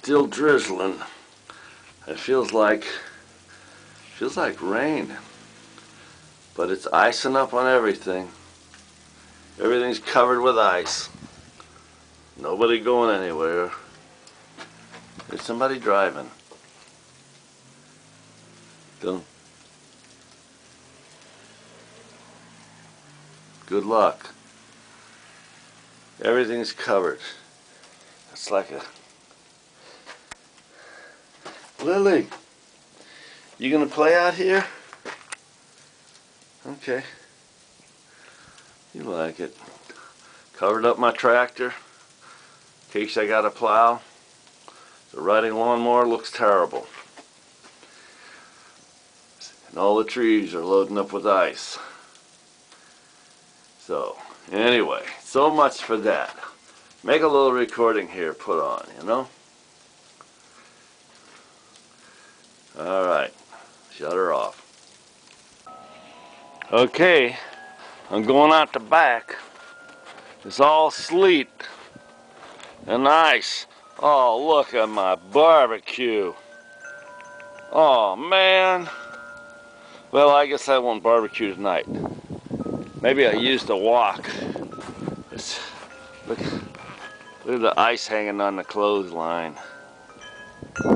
still drizzling. It feels like rain, but it's icing up on everything. Everything's covered with ice. Nobody going anywhere. There's somebody driving. Don't. Good luck. Everything's covered. It's like a Lily. You gonna play out here? Okay. You like it. Covered up my tractor in case I got a plow. The riding lawnmower looks terrible. And all the trees are loading up with ice. So, anyway, so much for that. Make a little recording here, put on, you know? Alright, shut her off. Okay, I'm going out the back. It's all sleet and ice. Oh, look at my barbecue. Oh, man. Well, I guess I won't barbecue tonight. Maybe I used a wok. Look at the ice hanging on the clothesline.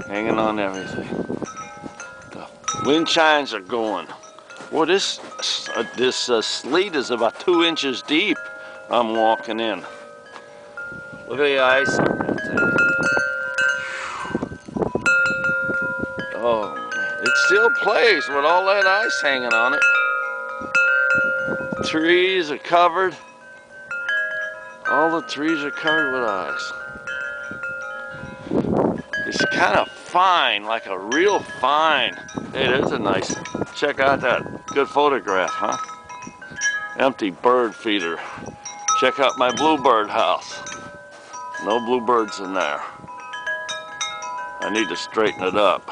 Hanging on everything. The wind chimes are going. Well, this sleet is about 2 inches deep. I'm walking in. Look at the ice on that thing. Oh, man. It still plays with all that ice hanging on it. Trees are covered. All the trees are covered with ice. It's kind of fine, like a real fine. Hey, there's a nice, check out that good photograph, huh? Empty bird feeder. Check out my bluebird house. No bluebirds in there. I need to straighten it up.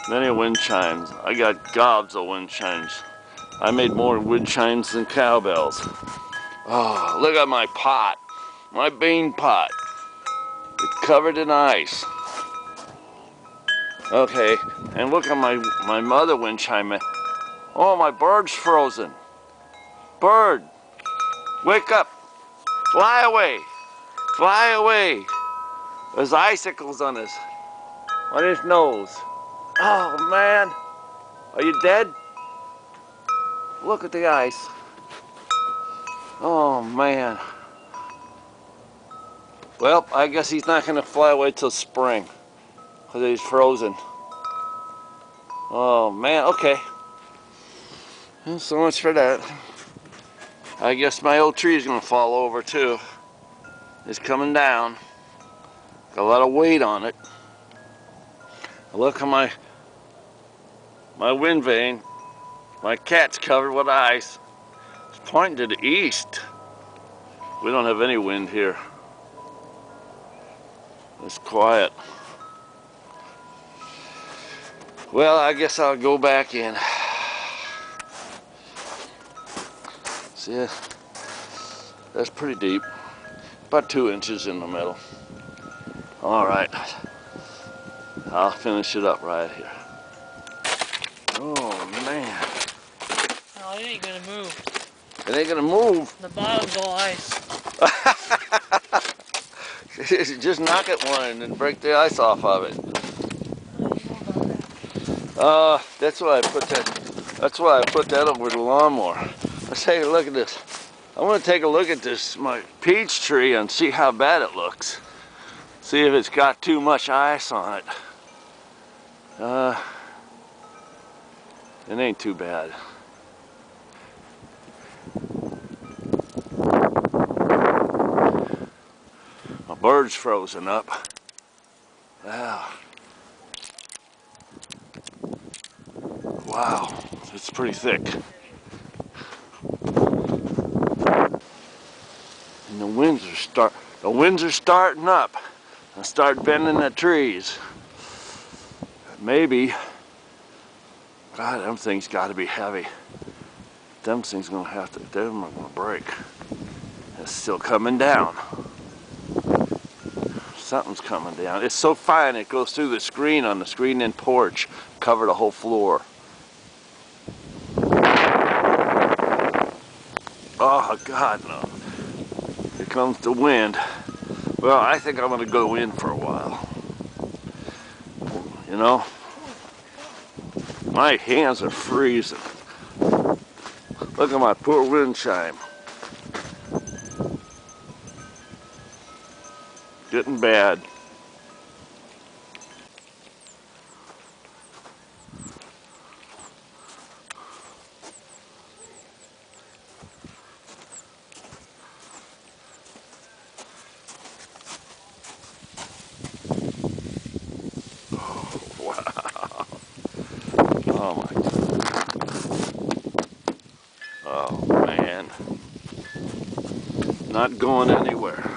Many wind chimes. I got gobs of wind chimes. I made more wind chimes than cowbells. Oh, look at my pot. My bean pot. It's covered in ice. Okay, and look at my mother wind chime. Oh, my bird's frozen. Bird, wake up. Fly away. Fly away. There's icicles on his nose. Oh, man. Are you dead? Look at the ice. Oh, man. Well, I guess he's not going to fly away till spring because he's frozen. Oh, man. Okay. Well, so much for that. I guess my old tree is going to fall over, too. It's coming down. Got a lot of weight on it. Look at my wind vane. My cat's covered with ice. It's pointing to the east. We don't have any wind here. It's quiet. Well, I guess I'll go back in. See, that's pretty deep. About 2 inches in the middle. All right. I'll finish it up right here. Oh, man. Oh, it ain't gonna move. It ain't gonna move. The bottom's all ice. Just knock it one and then break the ice off of it. That's why I put that. That's why I put that over the lawnmower. Let's take a look at this. I want to take a look at this my peach tree and see how bad it looks. See if it's got too much ice on it. It ain't too bad. My bird's frozen up. Wow. Wow, it's pretty thick. And the winds are starting up and start bending the trees. Maybe, God, them things got to be heavy. Them things gonna have to, them are gonna break. It's still coming down. Something's coming down. It's so fine it goes through the screen on the screen and porch, cover the whole floor. Oh God, no. Here comes the wind. Well, I think I'm gonna go in for a while. You know, my hands are freezing. Look at my poor wind chime. Getting bad. Wow. Oh my God. Oh man. Not going anywhere.